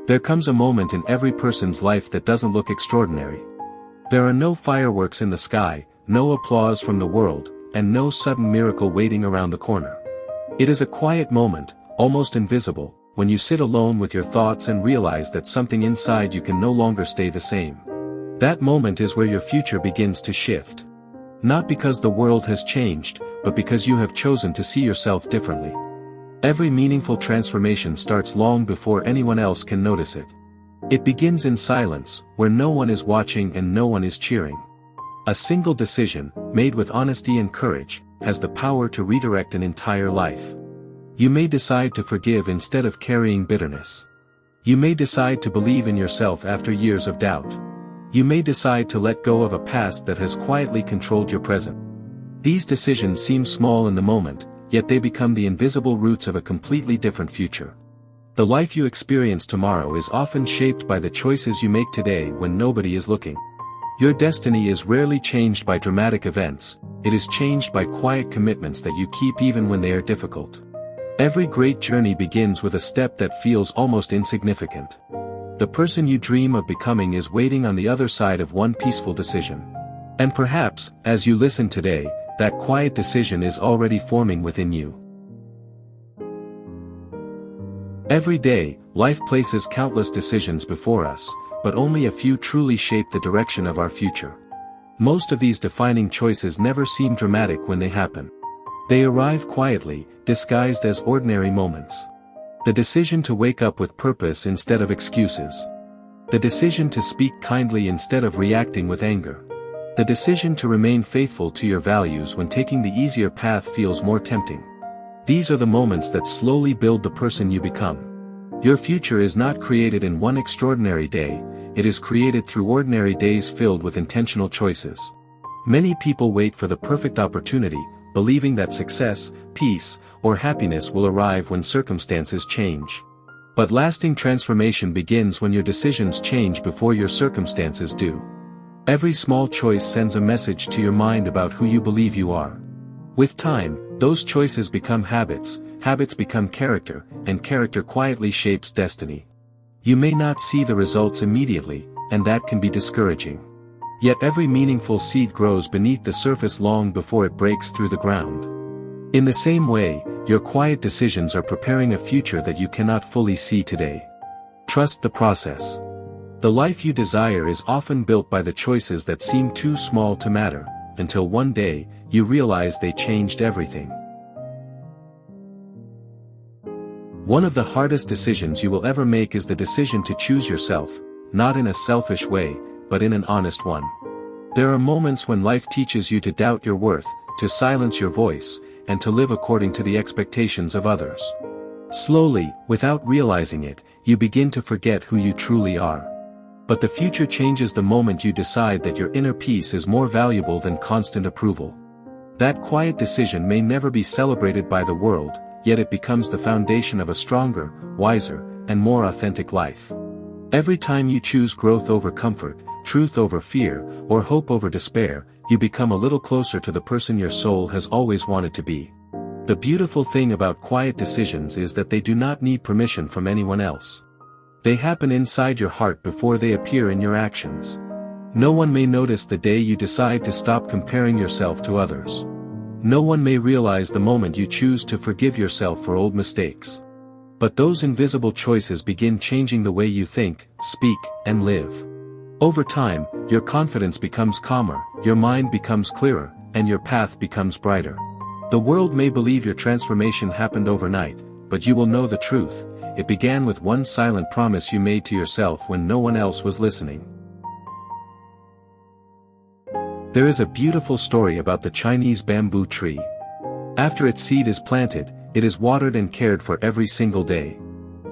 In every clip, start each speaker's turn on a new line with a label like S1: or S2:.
S1: There comes a moment in every person's life that doesn't look extraordinary. There are no fireworks in the sky, no applause from the world, and no sudden miracle waiting around the corner. It is a quiet moment, almost invisible, when you sit alone with your thoughts and realize that something inside you can no longer stay the same. That moment is where your future begins to shift. Not because the world has changed, but because you have chosen to see yourself differently. Every meaningful transformation starts long before anyone else can notice it. It begins in silence, where no one is watching and no one is cheering. A single decision, made with honesty and courage, has the power to redirect an entire life. You may decide to forgive instead of carrying bitterness. You may decide to believe in yourself after years of doubt. You may decide to let go of a past that has quietly controlled your present. These decisions seem small in the moment, yet they become the invisible roots of a completely different future. The life you experience tomorrow is often shaped by the choices you make today when nobody is looking. Your destiny is rarely changed by dramatic events, it is changed by quiet commitments that you keep even when they are difficult. Every great journey begins with a step that feels almost insignificant. The person you dream of becoming is waiting on the other side of one peaceful decision. And perhaps, as you listen today, that quiet decision is already forming within you. Every day, life places countless decisions before us, but only a few truly shape the direction of our future. Most of these defining choices never seem dramatic when they happen. They arrive quietly, disguised as ordinary moments. The decision to wake up with purpose instead of excuses. The decision to speak kindly instead of reacting with anger. The decision to remain faithful to your values when taking the easier path feels more tempting. These are the moments that slowly build the person you become. Your future is not created in one extraordinary day, it is created through ordinary days filled with intentional choices. Many people wait for the perfect opportunity, believing that success, peace, or happiness will arrive when circumstances change. But lasting transformation begins when your decisions change before your circumstances do. Every small choice sends a message to your mind about who you believe you are. With time, those choices become habits, habits become character, and character quietly shapes destiny. You may not see the results immediately, and that can be discouraging. Yet every meaningful seed grows beneath the surface long before it breaks through the ground. In the same way, your quiet decisions are preparing a future that you cannot fully see today. Trust the process. The life you desire is often built by the choices that seem too small to matter, until one day, you realize they changed everything. One of the hardest decisions you will ever make is the decision to choose yourself, not in a selfish way, but in an honest one. There are moments when life teaches you to doubt your worth, to silence your voice, and to live according to the expectations of others. Slowly, without realizing it, you begin to forget who you truly are. But the future changes the moment you decide that your inner peace is more valuable than constant approval. That quiet decision may never be celebrated by the world, yet it becomes the foundation of a stronger, wiser, and more authentic life. Every time you choose growth over comfort, truth over fear, or hope over despair, you become a little closer to the person your soul has always wanted to be. The beautiful thing about quiet decisions is that they do not need permission from anyone else. They happen inside your heart before they appear in your actions. No one may notice the day you decide to stop comparing yourself to others. No one may realize the moment you choose to forgive yourself for old mistakes. But those invisible choices begin changing the way you think, speak, and live. Over time, your confidence becomes calmer, your mind becomes clearer, and your path becomes brighter. The world may believe your transformation happened overnight, but you will know the truth. It began with one silent promise you made to yourself when no one else was listening. There is a beautiful story about the Chinese bamboo tree. After its seed is planted, it is watered and cared for every single day.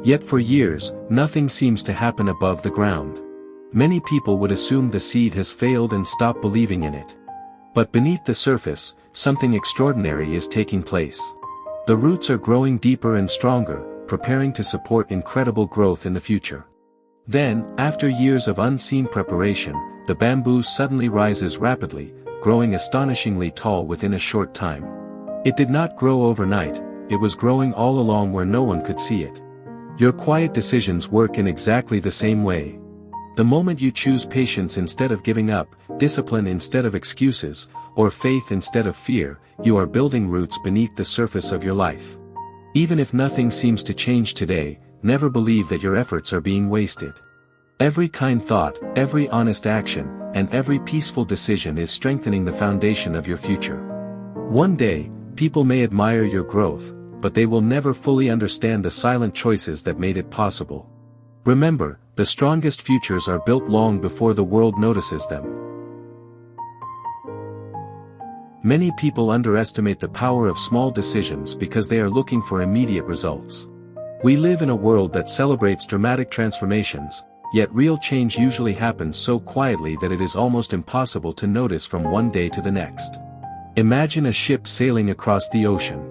S1: Yet for years, nothing seems to happen above the ground. Many people would assume the seed has failed and stop believing in it. But beneath the surface, something extraordinary is taking place. The roots are growing deeper and stronger, preparing to support incredible growth in the future. Then, after years of unseen preparation, the bamboo suddenly rises rapidly, growing astonishingly tall within a short time. It did not grow overnight, it was growing all along where no one could see it. Your quiet decisions work in exactly the same way. The moment you choose patience instead of giving up, discipline instead of excuses, or faith instead of fear, you are building roots beneath the surface of your life. Even if nothing seems to change today, never believe that your efforts are being wasted. Every kind thought, every honest action, and every peaceful decision is strengthening the foundation of your future. One day, people may admire your growth, but they will never fully understand the silent choices that made it possible. Remember, the strongest futures are built long before the world notices them. Many people underestimate the power of small decisions because they are looking for immediate results. We live in a world that celebrates dramatic transformations, yet real change usually happens so quietly that it is almost impossible to notice from one day to the next. Imagine a ship sailing across the ocean.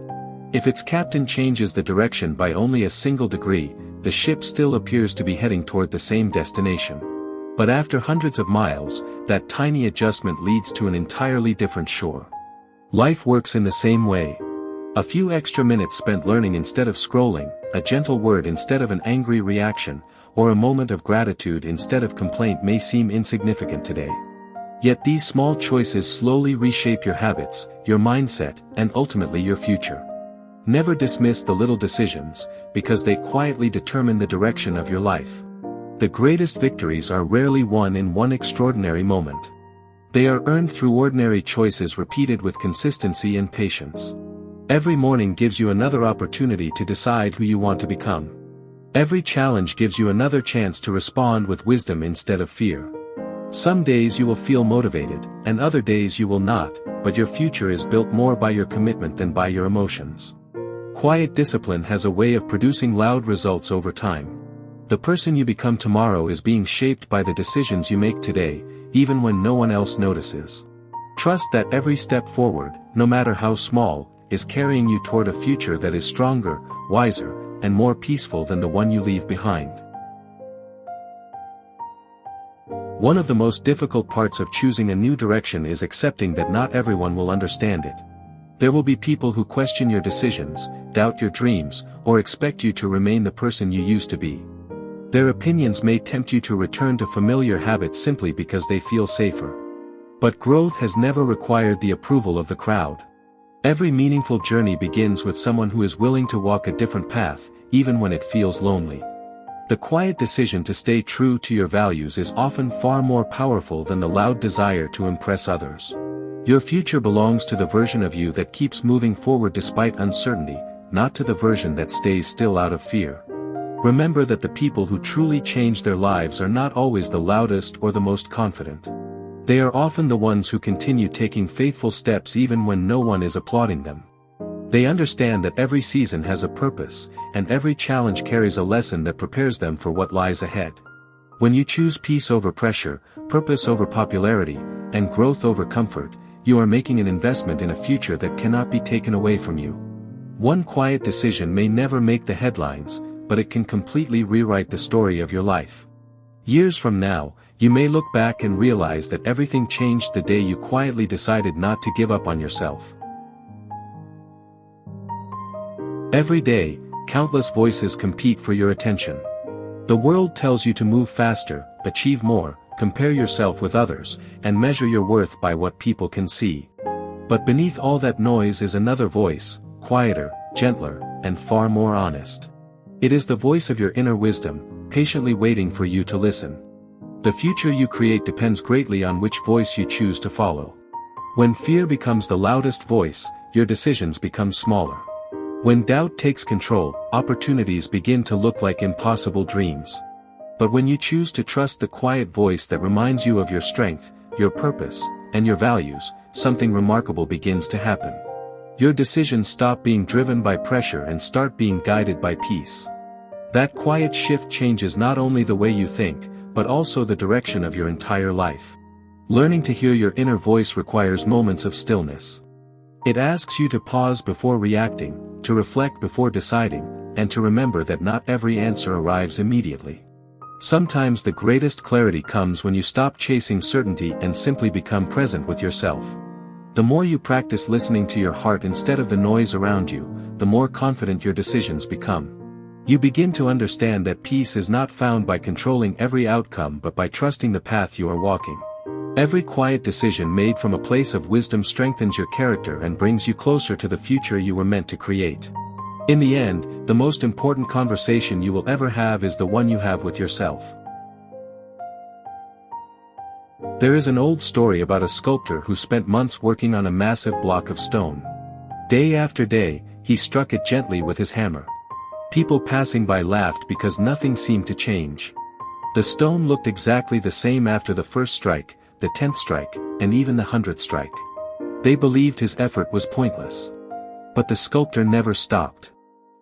S1: If its captain changes the direction by only a single degree, the ship still appears to be heading toward the same destination. But after hundreds of miles, that tiny adjustment leads to an entirely different shore. Life works in the same way. A few extra minutes spent learning instead of scrolling, a gentle word instead of an angry reaction, or a moment of gratitude instead of complaint may seem insignificant today. Yet these small choices slowly reshape your habits, your mindset, and ultimately your future. Never dismiss the little decisions, because they quietly determine the direction of your life. The greatest victories are rarely won in one extraordinary moment. They are earned through ordinary choices repeated with consistency and patience. Every morning gives you another opportunity to decide who you want to become. Every challenge gives you another chance to respond with wisdom instead of fear. Some days you will feel motivated, and other days you will not, but your future is built more by your commitment than by your emotions. Quiet discipline has a way of producing loud results over time. The person you become tomorrow is being shaped by the decisions you make today, even when no one else notices. Trust that every step forward, no matter how small, is carrying you toward a future that is stronger, wiser, and more peaceful than the one you leave behind. One of the most difficult parts of choosing a new direction is accepting that not everyone will understand it. There will be people who question your decisions, doubt your dreams, or expect you to remain the person you used to be. Their opinions may tempt you to return to familiar habits simply because they feel safer. But growth has never required the approval of the crowd. Every meaningful journey begins with someone who is willing to walk a different path, even when it feels lonely. The quiet decision to stay true to your values is often far more powerful than the loud desire to impress others. Your future belongs to the version of you that keeps moving forward despite uncertainty, not to the version that stays still out of fear. Remember that the people who truly change their lives are not always the loudest or the most confident. They are often the ones who continue taking faithful steps even when no one is applauding them. They understand that every season has a purpose, and every challenge carries a lesson that prepares them for what lies ahead. When you choose peace over pressure, purpose over popularity, and growth over comfort, you are making an investment in a future that cannot be taken away from you. One quiet decision may never make the headlines, but it can completely rewrite the story of your life. Years from now, you may look back and realize that everything changed the day you quietly decided not to give up on yourself. Every day, countless voices compete for your attention. The world tells you to move faster, achieve more, compare yourself with others, and measure your worth by what people can see. But beneath all that noise is another voice, quieter, gentler, and far more honest. It is the voice of your inner wisdom, patiently waiting for you to listen. The future you create depends greatly on which voice you choose to follow. When fear becomes the loudest voice, your decisions become smaller. When doubt takes control, opportunities begin to look like impossible dreams. But when you choose to trust the quiet voice that reminds you of your strength, your purpose, and your values, something remarkable begins to happen. Your decisions stop being driven by pressure and start being guided by peace. That quiet shift changes not only the way you think, but also the direction of your entire life. Learning to hear your inner voice requires moments of stillness. It asks you to pause before reacting, to reflect before deciding, and to remember that not every answer arrives immediately. Sometimes the greatest clarity comes when you stop chasing certainty and simply become present with yourself. The more you practice listening to your heart instead of the noise around you, the more confident your decisions become. You begin to understand that peace is not found by controlling every outcome but by trusting the path you are walking. Every quiet decision made from a place of wisdom strengthens your character and brings you closer to the future you were meant to create. In the end, the most important conversation you will ever have is the one you have with yourself. There is an old story about a sculptor who spent months working on a massive block of stone. Day after day, he struck it gently with his hammer. People passing by laughed because nothing seemed to change. The stone looked exactly the same after the first strike, the 10th strike, and even the 100th strike. They believed his effort was pointless. But the sculptor never stopped.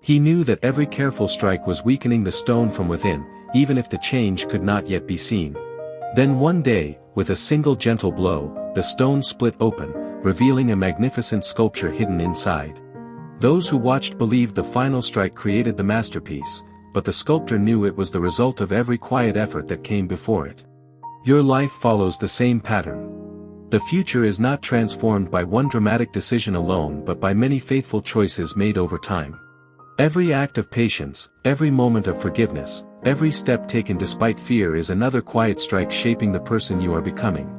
S1: He knew that every careful strike was weakening the stone from within, even if the change could not yet be seen. Then one day, with a single gentle blow, the stone split open, revealing a magnificent sculpture hidden inside. Those who watched believed the final strike created the masterpiece, but the sculptor knew it was the result of every quiet effort that came before it. Your life follows the same pattern. The future is not transformed by one dramatic decision alone but by many faithful choices made over time. Every act of patience, every moment of forgiveness, every step taken despite fear is another quiet strike shaping the person you are becoming.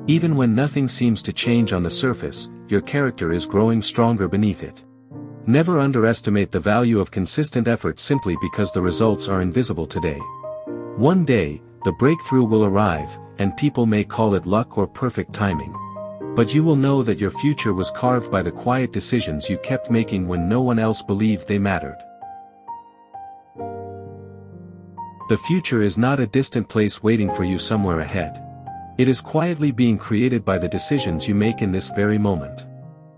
S1: Even when nothing seems to change on the surface, your character is growing stronger beneath it. Never underestimate the value of consistent effort simply because the results are invisible today. One day, the breakthrough will arrive, and people may call it luck or perfect timing. But you will know that your future was carved by the quiet decisions you kept making when no one else believed they mattered. The future is not a distant place waiting for you somewhere ahead. It is quietly being created by the decisions you make in this very moment.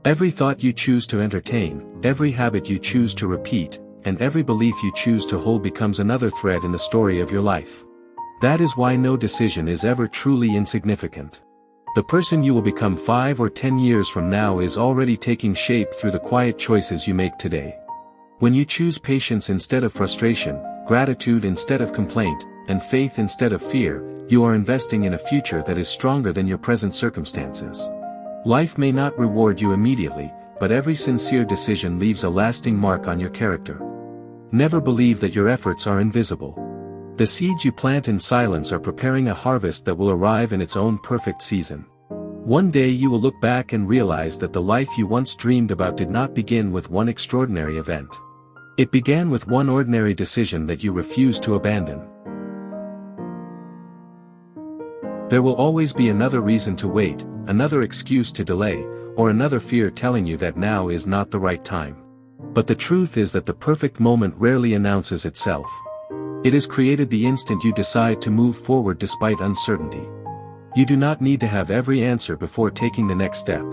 S1: Every thought you choose to entertain, every habit you choose to repeat, and every belief you choose to hold becomes another thread in the story of your life. That is why no decision is ever truly insignificant. The person you will become 5 or 10 years from now is already taking shape through the quiet choices you make today. When you choose patience instead of frustration, gratitude instead of complaint, and faith instead of fear, you are investing in a future that is stronger than your present circumstances. Life may not reward you immediately, but every sincere decision leaves a lasting mark on your character. Never believe that your efforts are invisible. The seeds you plant in silence are preparing a harvest that will arrive in its own perfect season. One day you will look back and realize that the life you once dreamed about did not begin with one extraordinary event. It began with one ordinary decision that you refused to abandon. There will always be another reason to wait, another excuse to delay, or another fear telling you that now is not the right time. But the truth is that the perfect moment rarely announces itself. It is created the instant you decide to move forward despite uncertainty. You do not need to have every answer before taking the next step.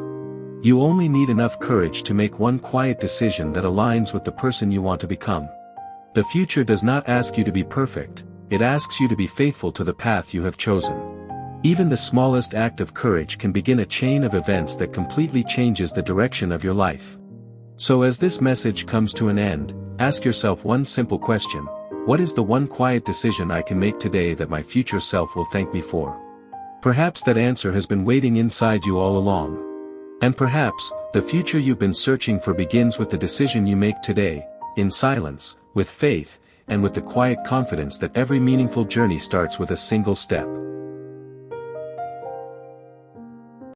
S1: You only need enough courage to make one quiet decision that aligns with the person you want to become. The future does not ask you to be perfect, it asks you to be faithful to the path you have chosen. Even the smallest act of courage can begin a chain of events that completely changes the direction of your life. So as this message comes to an end, ask yourself one simple question: what is the one quiet decision I can make today that my future self will thank me for? Perhaps that answer has been waiting inside you all along. And perhaps, the future you've been searching for begins with the decision you make today, in silence, with faith, and with the quiet confidence that every meaningful journey starts with a single step.